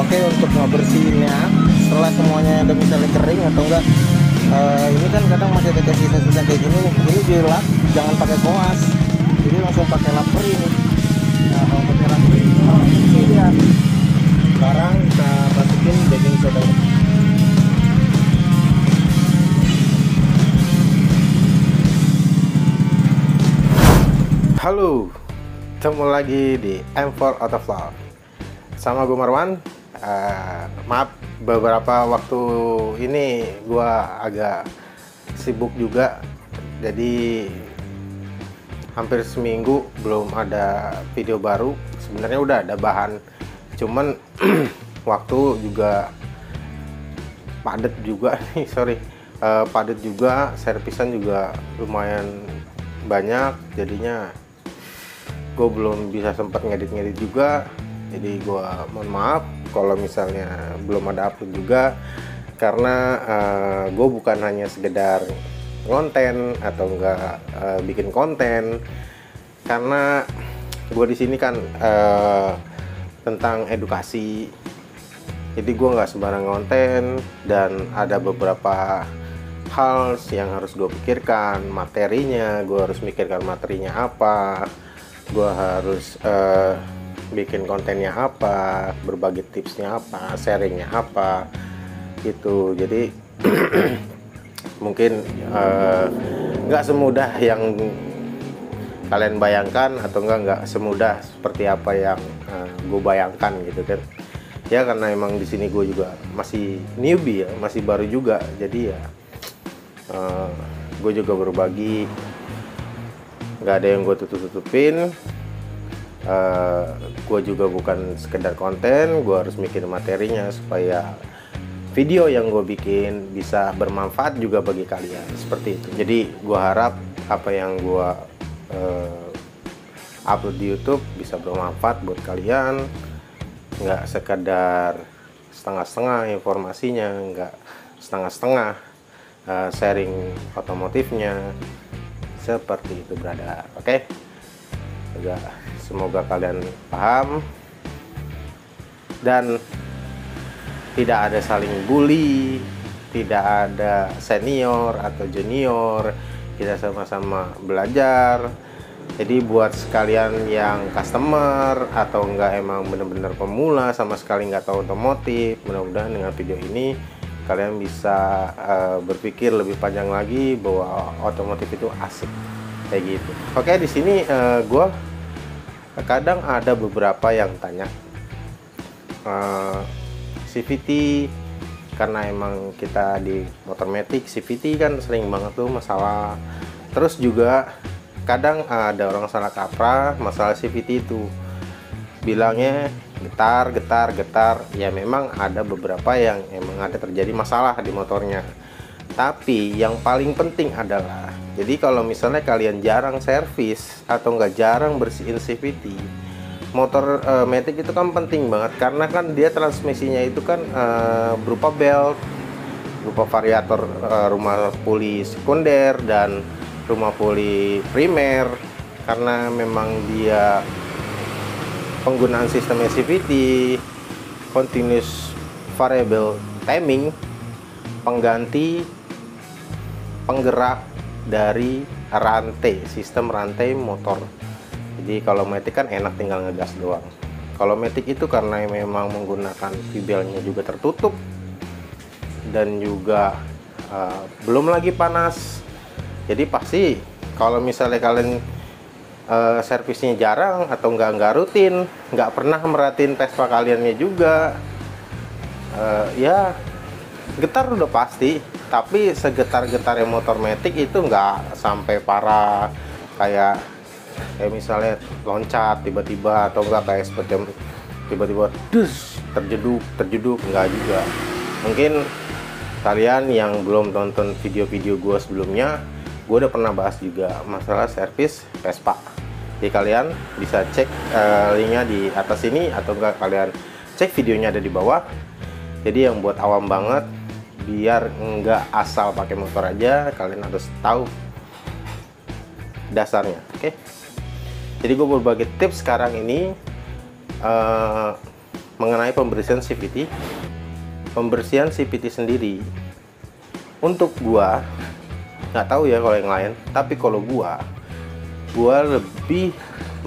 Oke, untuk ngebersihinnya setelah semuanya udah misalnya kering atau enggak, ini kan kadang masih ada sisa-sisa kayak gini nih, ini dilap, jangan pakai koas, jadi langsung pakai lap kering. Nah, kalau pakai lap kering bersih dia. Sekarang kita masukin baking soda. Halo, ketemu lagi di M4 Out of Love sama gue Marwan. Maaf, beberapa waktu ini gue agak sibuk juga, jadi hampir seminggu belum ada video baru. Sebenarnya udah ada bahan, cuman waktu juga padat juga nih, padat juga, servisan juga lumayan banyak, jadinya gue belum bisa sempat ngedit juga. Jadi gue mohon maaf kalau misalnya belum ada upload juga, karena gue bukan hanya sekedar konten atau enggak bikin konten, karena gue di sini kan tentang edukasi. Jadi gue nggak sembarang konten, dan ada beberapa hal yang harus gue pikirkan materinya. Gue harus mikirkan materinya apa, gue harus bikin kontennya apa, berbagi tipsnya apa, sharingnya apa gitu. Jadi mungkin nggak semudah yang kalian bayangkan, atau nggak semudah seperti apa yang gue bayangkan gitu kan ya, karena emang di sini gue juga masih newbie ya, masih baru juga. Jadi ya gue juga berbagi, nggak ada yang gue tutupin. Gue juga bukan sekedar konten, gue harus mikir materinya supaya video yang gue bikin bisa bermanfaat juga bagi kalian, seperti itu. Jadi gue harap apa yang gue upload di YouTube bisa bermanfaat buat kalian, nggak sekedar setengah-setengah informasinya, nggak setengah-setengah sharing otomotifnya, seperti itu brother. Oke, semoga kalian paham dan tidak ada saling bully, tidak ada senior atau junior, kita sama-sama belajar. Jadi buat sekalian yang customer atau enggak emang bener-bener pemula sama sekali nggak tahu otomotif, mudah-mudahan dengan video ini kalian bisa berpikir lebih panjang lagi bahwa otomotif itu asik kayak gitu. Oke, di sini gue kadang ada beberapa yang tanya CVT, karena emang kita di motor matic CVT kan sering banget tuh masalah. Terus juga kadang ada orang salah kaprah masalah CVT itu, bilangnya getar. Ya memang ada beberapa yang emang ada terjadi masalah di motornya, tapi yang paling penting adalah, jadi kalau misalnya kalian jarang servis atau nggak jarang bersihin CVT, motor matic itu kan penting banget, karena kan dia transmisinya itu kan berupa belt, berupa variator, rumah puli sekunder dan rumah puli primer. Karena memang dia penggunaan sistem CVT, continuous variable timing, pengganti penggerak dari rantai, sistem rantai motor. Jadi kalau matic kan enak tinggal ngegas doang. Kalau matic itu karena memang menggunakan V-belnya juga tertutup, dan juga belum lagi panas. Jadi pasti kalau misalnya kalian servisnya jarang atau nggak rutin, nggak pernah merhatiin Vespa kaliannya juga, ya getar udah pasti. Tapi segetar-getarnya motor matic itu nggak sampai parah kayak misalnya loncat tiba-tiba, atau enggak kayak seperti tiba-tiba terjeduk nggak juga. Mungkin kalian yang belum tonton video-video gue sebelumnya, gue udah pernah bahas juga masalah servis Vespa. Jadi kalian bisa cek linknya di atas ini, atau enggak kalian cek videonya ada di bawah. Jadi yang buat awam banget, biar enggak asal pakai motor aja, kalian harus tahu dasarnya. Oke, jadi gue berbagi tips sekarang ini mengenai pembersihan CVT. Pembersihan CVT sendiri untuk gua nggak tahu ya kalau yang lain, tapi kalau gua lebih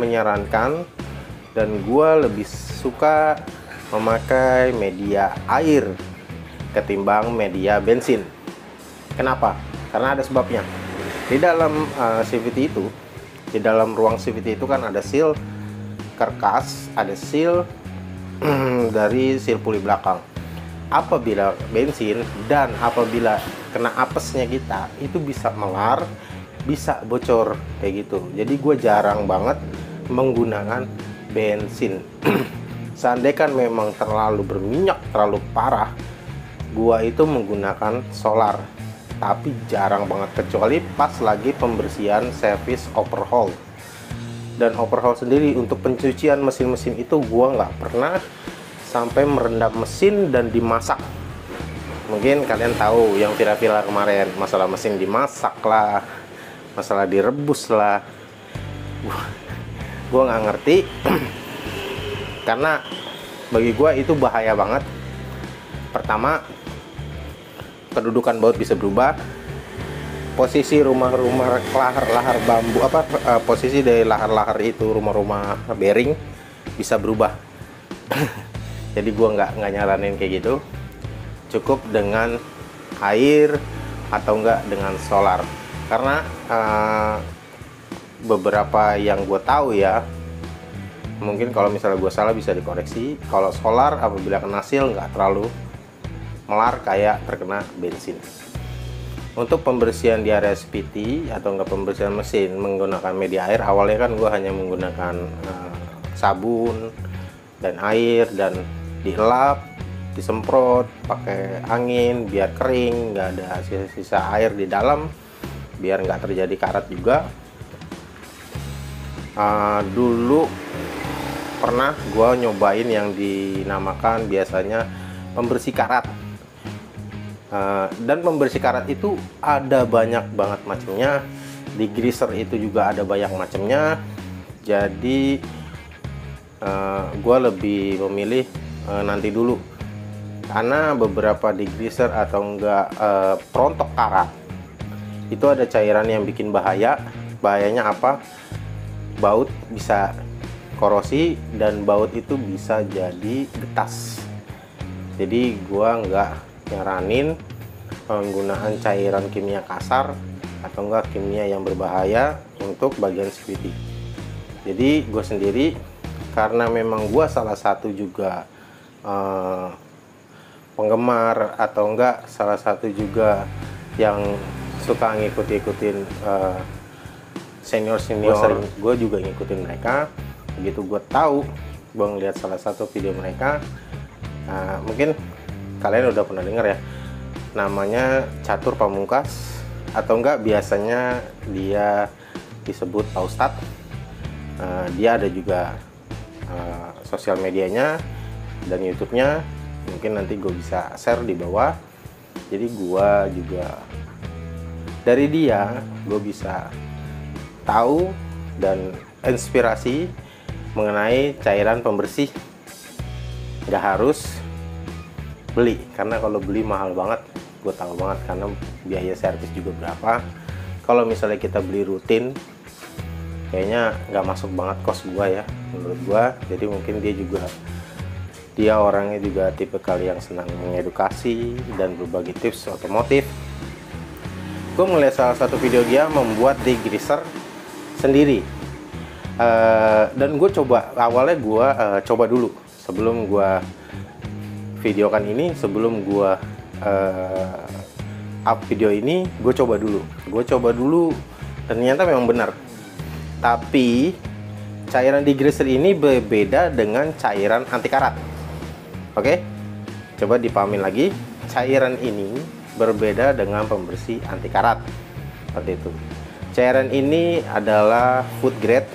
menyarankan dan gua lebih suka memakai media air ketimbang media bensin. Kenapa? Karena ada sebabnya. Di dalam CVT itu, di dalam ruang CVT itu kan ada seal karkas, ada seal dari seal puli belakang. Apabila bensin dan apabila kena apesnya kita, itu bisa melar, bisa bocor kayak gitu. Jadi gue jarang banget menggunakan bensin. Seandainya memang terlalu berminyak, terlalu parah, gue itu menggunakan solar. Tapi jarang banget, kecuali pas lagi pembersihan service overhaul. Dan overhaul sendiri untuk pencucian mesin-mesin itu gue nggak pernah sampai merendam mesin dan dimasak. Mungkin kalian tahu yang viral-viral kemarin, masalah mesin dimasak lah, masalah direbus lah. Gue nggak ngerti karena bagi gue itu bahaya banget. Pertama, kedudukan baut bisa berubah, posisi rumah-rumah lahar bambu, posisi dari lahar-lahar itu, rumah-rumah bearing bisa berubah. Jadi gua nggak nyaranin kayak gitu. Cukup dengan air atau enggak dengan solar. Karena beberapa yang gue tahu ya, mungkin kalau misalnya gue salah bisa dikoreksi. Kalau solar apabila kena seal nggak terlalu melar kayak terkena bensin. Untuk pembersihan di area CVT atau enggak pembersihan mesin menggunakan media air, awalnya kan gue hanya menggunakan sabun dan air dan dielap, disemprot pakai angin biar kering, nggak ada sisa-sisa air di dalam, biar nggak terjadi karat juga. Dulu pernah gue nyobain yang dinamakan biasanya pembersih karat. Dan pembersih karat itu ada banyak banget macamnya. Degreaser itu juga ada banyak macamnya. Jadi gue lebih memilih nanti dulu, karena beberapa degreaser atau enggak perontok karat itu ada cairan yang bikin bahaya. Bahayanya apa? Baut bisa korosi dan baut itu bisa jadi getas. Jadi gua nggak nyaranin penggunaan cairan kimia kasar atau enggak kimia yang berbahaya untuk bagian CVT. Jadi gue sendiri, karena memang gue salah satu juga penggemar atau enggak salah satu juga yang suka ngikutin senior gue juga ngikutin mereka. Begitu gue tahu, gue ngeliat salah satu video mereka, mungkin kalian udah pernah dengar ya, namanya Catur Pamungkas atau enggak biasanya dia disebut Pak Ustadz. Dia ada juga sosial medianya dan YouTube-nya, mungkin nanti gue bisa share di bawah. Jadi gue juga dari dia gue bisa tahu dan inspirasi mengenai cairan pembersih. Nggak harus beli, karena kalau beli mahal banget, gue tahu banget, karena biaya servis juga berapa. Kalau misalnya kita beli rutin, kayaknya nggak masuk banget kos gua ya, menurut gua. Jadi mungkin dia orangnya juga tipe kali yang senang mengedukasi dan berbagi tips otomotif. Gue melihat salah satu video dia membuat degreaser sendiri, dan gue coba, awalnya gue coba dulu sebelum gue videokan ini, sebelum gue up video ini, gue coba dulu dan ternyata memang benar. Tapi cairan degreaser ini berbeda dengan cairan anti karat. Oke, coba dipahamin lagi. Cairan ini berbeda dengan pembersih anti karat. Seperti itu. Cairan ini adalah food grade,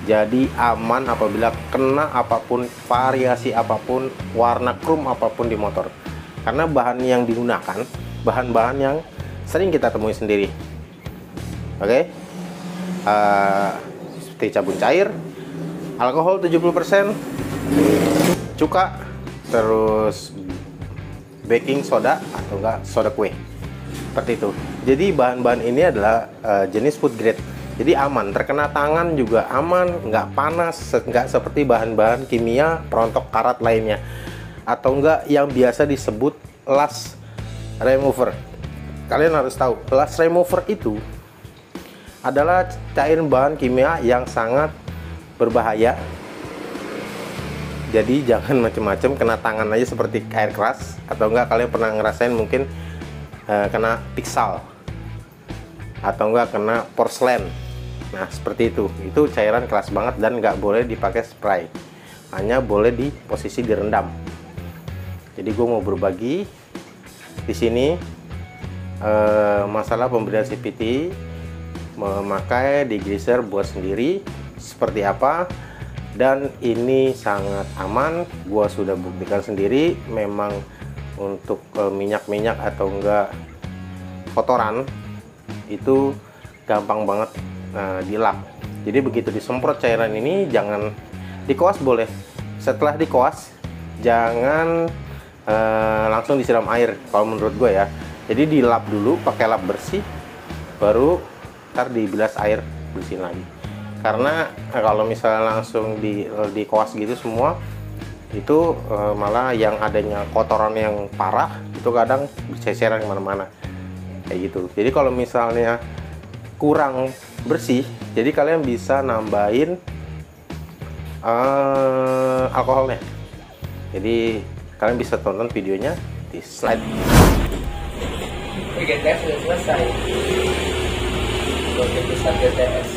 jadi aman apabila kena apapun, variasi apapun, warna chrome apapun di motor. Karena bahan yang digunakan, bahan-bahan yang sering kita temui sendiri. Oke. Seperti sabun cair, alkohol 70%, cuka, terus baking soda atau enggak soda kue, seperti itu. Jadi bahan-bahan ini adalah jenis food grade, jadi aman, terkena tangan juga aman, nggak panas, nggak seperti bahan-bahan kimia perontok karat lainnya, atau enggak yang biasa disebut last remover. Kalian harus tahu, last remover itu adalah cairan bahan kimia yang sangat berbahaya. Jadi jangan macam-macam, kena tangan aja seperti air keras, atau enggak kalian pernah ngerasain mungkin kena pixel, atau enggak kena porselen. Nah seperti itu cairan keras banget dan nggak boleh dipakai spray, hanya boleh di posisi direndam. Jadi gue mau berbagi di sini masalah pemberian CVT memakai degreaser buat sendiri seperti apa. Dan ini sangat aman, gua sudah buktikan sendiri. Memang untuk minyak-minyak atau enggak kotoran itu gampang banget dilap. Jadi begitu disemprot cairan ini, jangan dikoas boleh, setelah dikoas jangan langsung disiram air kalau menurut gue ya. Jadi dilap dulu pakai lap bersih, baru ntar dibilas air, bersihin lagi. Karena kalau misalnya langsung dikoas gitu semua, itu malah yang adanya kotoran yang parah itu kadang berceceran kemana-mana kayak gitu. Jadi kalau misalnya kurang bersih, jadi kalian bisa nambahin alkoholnya. Jadi kalian bisa tonton videonya di slide. GTS sudah selesai. Oke, besar GTS.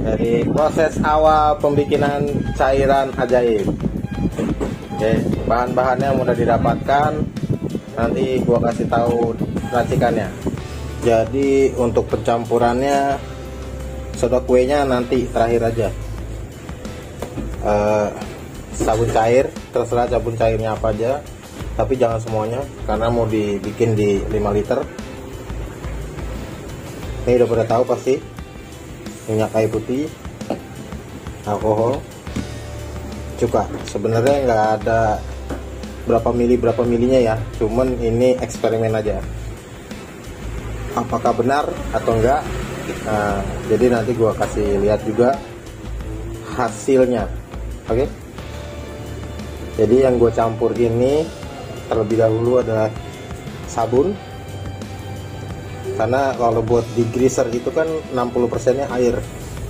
Dari proses awal pembikinan cairan ajaib. Oke, bahan-bahannya mudah didapatkan. Nanti gua kasih tahu racikannya. Jadi untuk pencampurannya soda kuenya nanti terakhir aja. Sabun cair, terserah sabun cairnya apa aja, tapi jangan semuanya karena mau dibikin di 5 liter. Ini udah pada tahu pasti. Minyak kayu putih, alkohol, cuka. Sebenarnya nggak ada berapa milinya ya, cuman ini eksperimen aja. Apakah benar atau enggak? Nah, jadi nanti gua kasih lihat juga hasilnya. Oke? Jadi yang gue campur ini terlebih dahulu adalah sabun. Karena kalau buat degreaser itu kan 60% nya air,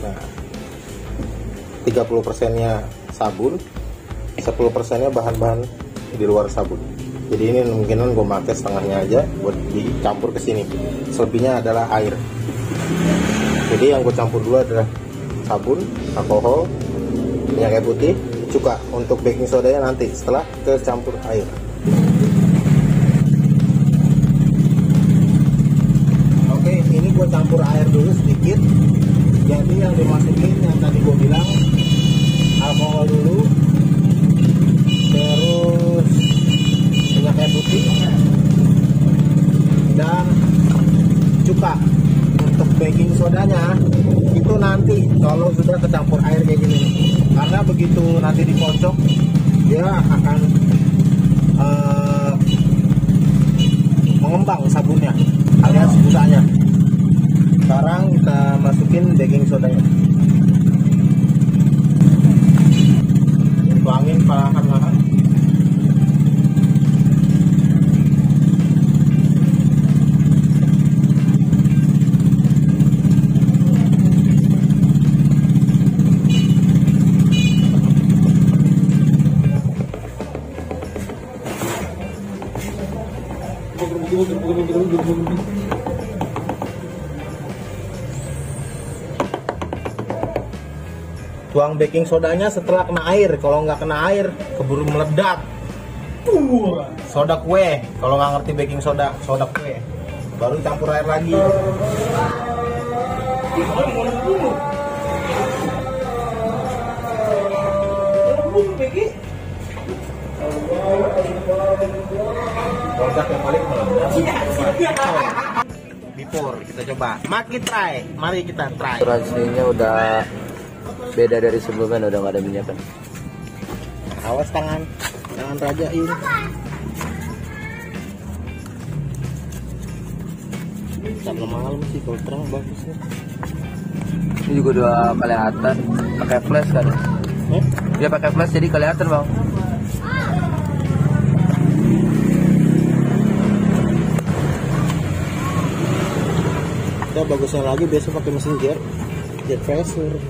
nah 30% nya sabun, 10% nya bahan-bahan di luar sabun. Jadi ini kemungkinan gue pakai setengahnya aja buat dicampur ke sini. Selebihnya adalah air. Jadi yang gue campur dulu adalah sabun, alkohol, minyak kayu putih, cuka. Untuk baking sodanya nanti setelah kecampur air. Ini gue campur air dulu sedikit. Jadi yang dimasukin yang tadi gue bilang alkohol dulu, terus minyak kayu putih dan cuka. Untuk baking sodanya itu nanti kalau sudah kecampur air kayak gini, karena begitu nanti dikocok dia akan mengembang sabunnya alias busanya. Sekarang kita masukin baking sodanya, tuangin perlahan-lahan. Tuang baking sodanya setelah kena air. Kalau nggak kena air keburu meledak. Soda kue. Kalau nggak ngerti baking soda, soda kue. Baru campur air lagi. Produk yang paling meledak. Before kita coba. Try. Mari kita try. Rasanya udah beda dari sebelumnya, udah nggak ada minyak kan. Awas tangan rajain. Sampai malam sih kalau terang bagusnya. Ini juga udah kelihatan pakai flash kan? Dia pakai flash jadi kelihatan bang. Kita bagusnya lagi biasa pakai mesin jet pressure.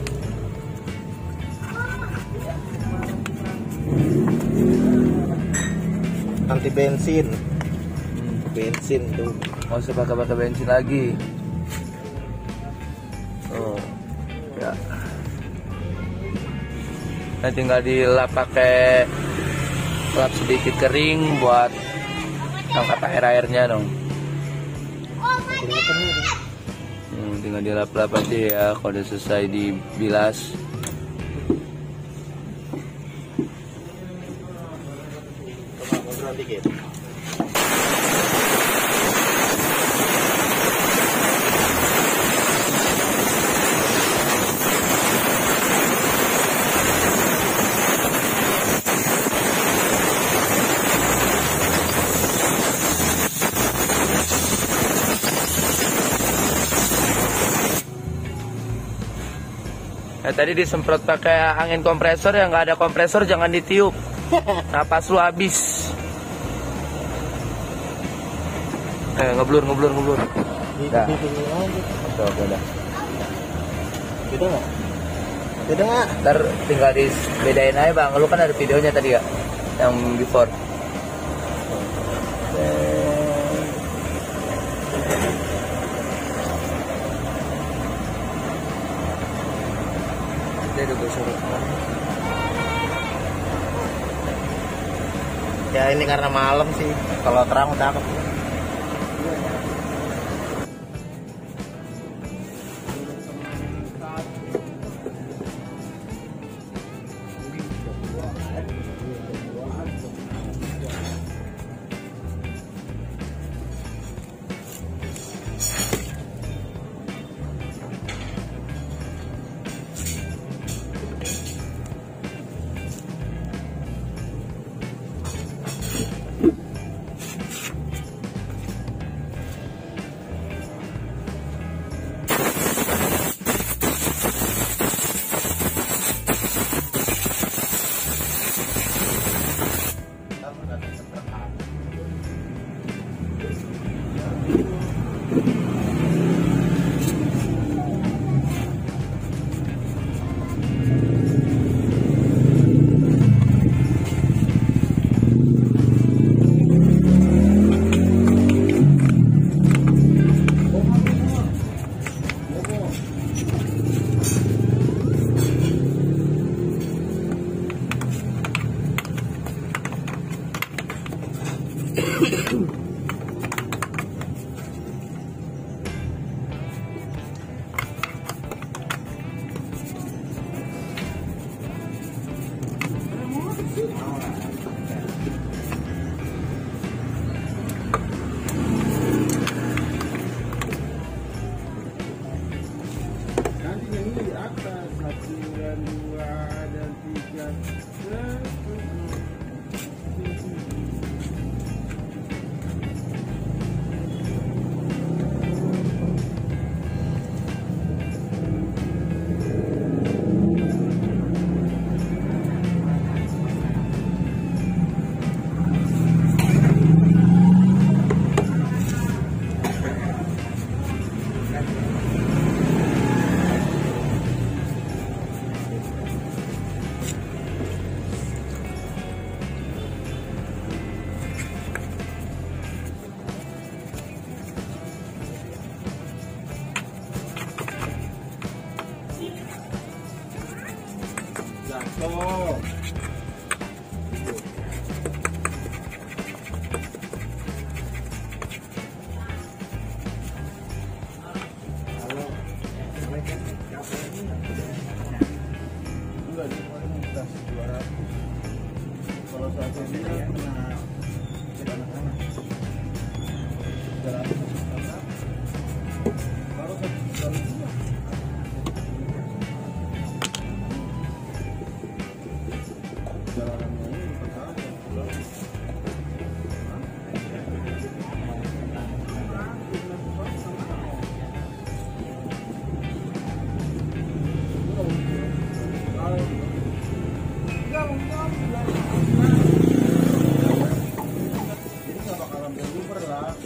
Anti bensin. Bensin tuh. Mau usah pakai bensin lagi. Oh, ya. Nah, tinggal dilap pakai lap sedikit kering buat angkat airnya dong. Tinggal dilap-lap aja ya kalau udah selesai dibilas. Ngobrol dikit. Nah, tadi disemprot pakai angin kompresor, yang nggak ada kompresor jangan ditiup. Napas lu habis. Ngeblur. Dah. Oke, dah. Beda nggak? Ntar tinggal dibedain aja bang. Lu kan ada videonya tadi ya, yang before. Ya ini karena malam sih. Kalau terang udah cakep. Kalau satu dia kena anak-anak. Baru jalanan Jadi nggak bakalan berluber lah.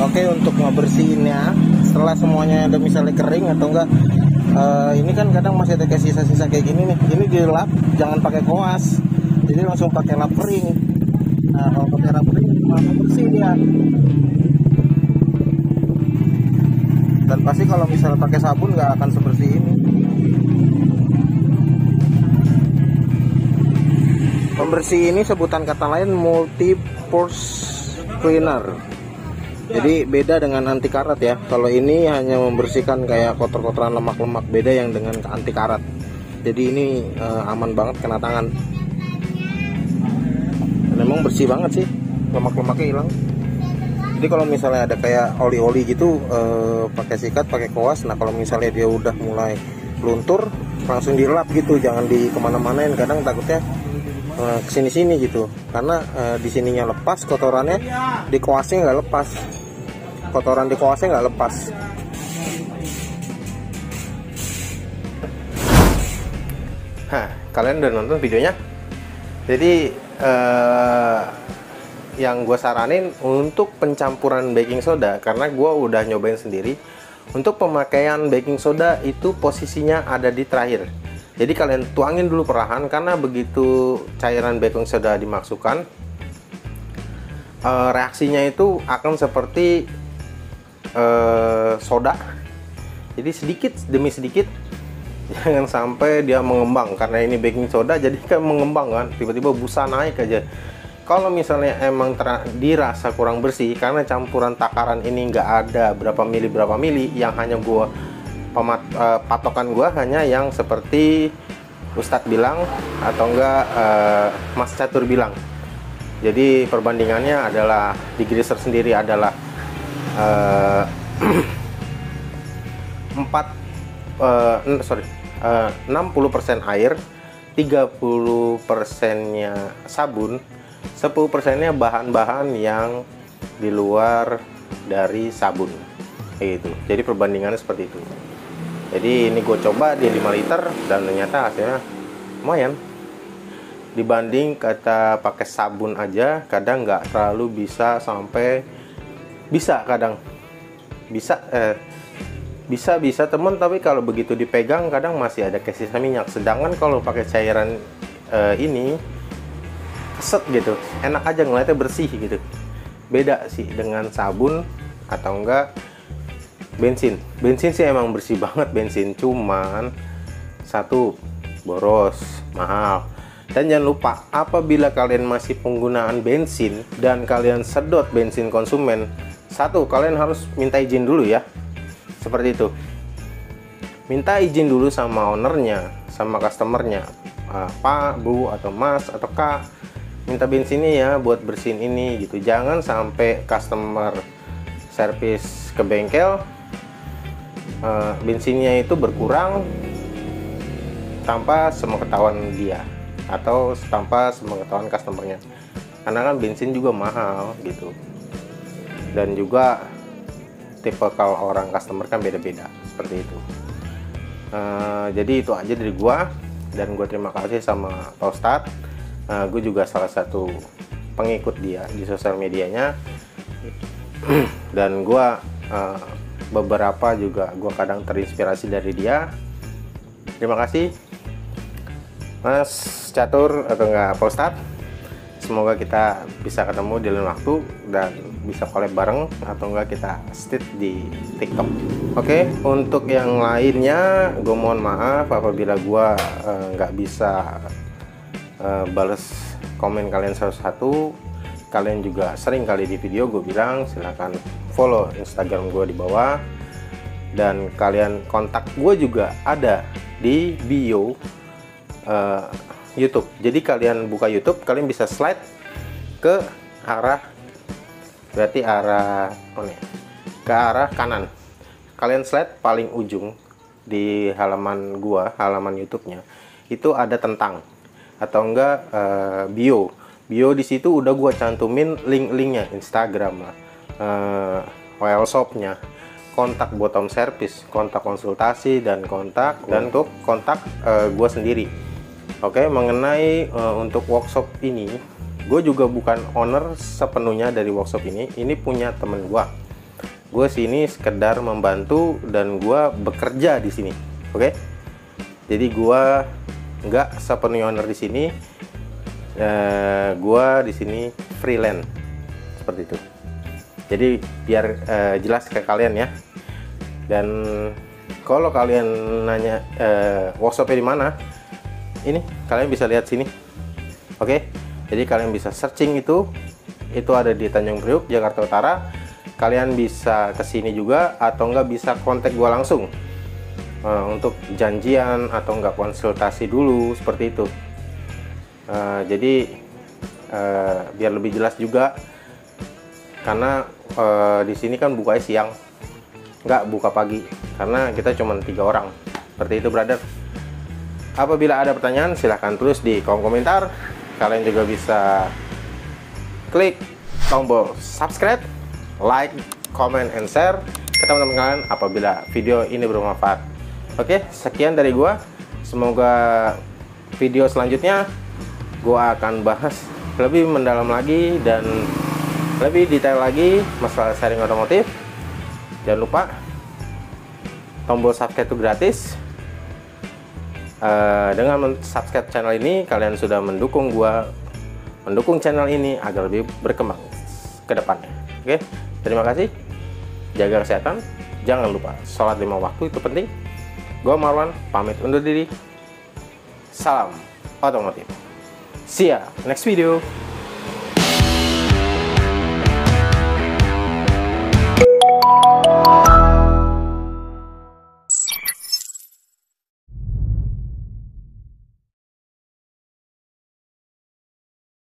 Oke, untuk ngebersihinnya setelah semuanya udah misalnya kering atau enggak, ini kan kadang masih ada kayak sisa-sisa kayak gini nih. Ini dilap, jangan pakai koas, jadi langsung pakai lap kering. Nah, kalau pakai lap kering langsung bersih dia. Dan pasti kalau misalnya pakai sabun nggak akan sebersih ini. Pembersih ini sebutan kata lain multi-purpose cleaner. Jadi beda dengan anti karat ya. Kalau ini hanya membersihkan kayak kotor-kotoran lemak-lemak, beda yang dengan anti karat. Jadi ini aman banget kena tangan. Memang bersih banget sih, lemak-lemaknya hilang. Jadi kalau misalnya ada kayak oli-oli gitu, pakai sikat, pakai koas. Nah kalau misalnya dia udah mulai luntur, langsung dilap gitu, jangan di kemana-manain. Kadang takutnya kesini-sini gitu, karena di sininya lepas kotorannya, di koasnya nggak lepas, kotoran di koasnya nggak lepas. Hah, kalian udah nonton videonya? Jadi yang gue saranin untuk pencampuran baking soda, karena gue udah nyobain sendiri, untuk pemakaian baking soda itu posisinya ada di terakhir. Jadi kalian tuangin dulu perlahan, karena begitu cairan baking soda dimasukkan, reaksinya itu akan seperti soda. Jadi sedikit demi sedikit, jangan sampai dia mengembang, karena ini baking soda jadi kan mengembang kan, tiba-tiba busa naik aja. Kalau misalnya emang dirasa kurang bersih, karena campuran takaran ini nggak ada berapa mili, yang hanya gua patokan gua hanya yang seperti Ustadz bilang atau enggak Mas Catur bilang. Jadi perbandingannya adalah di greaser sendiri adalah 60% air, 30%-nya sabun, 10%-nya bahan-bahan yang di luar dari sabun. Gitu. Jadi perbandingannya seperti itu. Jadi ini gue coba di 5 liter dan ternyata hasilnya lumayan. Dibanding kata pakai sabun aja, kadang nggak terlalu bisa sampai, bisa kadang bisa bisa temen, tapi kalau begitu dipegang kadang masih ada sisa minyak. Sedangkan kalau pakai cairan ini keset gitu, enak aja ngeliatnya, bersih gitu. Beda sih dengan sabun atau enggak bensin. Bensin sih emang bersih banget bensin, cuman satu, boros, mahal. Dan jangan lupa, apabila kalian masih penggunaan bensin dan kalian sedot bensin konsumen, satu, kalian harus minta izin dulu ya. Seperti itu. Minta izin dulu sama ownernya, sama customernya. Pak, Bu, atau Mas, atau Kak, minta bensinnya ya buat bersihin ini gitu. Jangan sampai customer service ke bengkel, bensinnya itu berkurang tanpa sepengetahuan dia atau tanpa sepengetahuan customernya, karena kan bensin juga mahal gitu. Dan juga tipe kalau orang customer kan beda-beda seperti itu. Jadi itu aja dari gua, dan gua terima kasih sama Pak Ustadz. Gue juga salah satu pengikut dia di sosial medianya, dan gua beberapa juga gua kadang terinspirasi dari dia. Terima kasih Mas Catur atau enggak Pak Ustadz. Semoga kita bisa ketemu di lain waktu dan bisa collab bareng, atau enggak kita stit di TikTok. Oke, untuk yang lainnya gue mohon maaf apabila gue nggak bisa bales komen kalian satu-satu. Kalian juga sering kali di video gue bilang silahkan follow Instagram gue di bawah, dan kalian kontak gue juga ada di bio YouTube. Jadi kalian buka YouTube, kalian bisa slide ke arah, berarti arah mana ya? Ke arah kanan. Kalian slide paling ujung di halaman gua, halaman YouTube-nya itu ada tentang atau enggak bio. Bio di situ udah gua cantumin link-linknya, Instagram lah, oil shop-nya, kontak buat home service, kontak konsultasi, dan kontak dan untuk kontak gua sendiri. Oke, mengenai untuk workshop ini, gue juga bukan owner sepenuhnya dari workshop ini. Ini punya temen gue. Gue sini sekedar membantu dan gue bekerja di sini. Oke, jadi gue nggak sepenuhnya owner di sini. Gue di sini freelance seperti itu. Jadi biar jelas ke kalian ya. Dan kalau kalian nanya workshopnya di mana, ini kalian bisa lihat sini. Oke, jadi kalian bisa searching itu ada di Tanjung Priok, Jakarta Utara. Kalian bisa kesini juga, atau enggak bisa kontak gua langsung untuk janjian atau enggak konsultasi dulu seperti itu. Jadi biar lebih jelas juga, karena di sini kan bukanya siang, nggak buka pagi, karena kita cuma 3 orang. Seperti itu, brother. Apabila ada pertanyaan, silahkan tulis di kolom komentar. Kalian juga bisa klik tombol subscribe, like, comment, and share ke teman-teman kalian apabila video ini bermanfaat. Oke, sekian dari gua. Semoga video selanjutnya gua akan bahas lebih mendalam lagi dan lebih detail lagi masalah sharing otomotif. Jangan lupa tombol subscribe itu gratis. Dengan subscribe channel ini, kalian sudah mendukung channel ini agar lebih berkembang ke depannya. Oke, terima kasih. Jaga kesehatan, jangan lupa sholat 5 waktu, itu penting. Gua Marwan, pamit undur diri. Salam otomotif. See ya next video.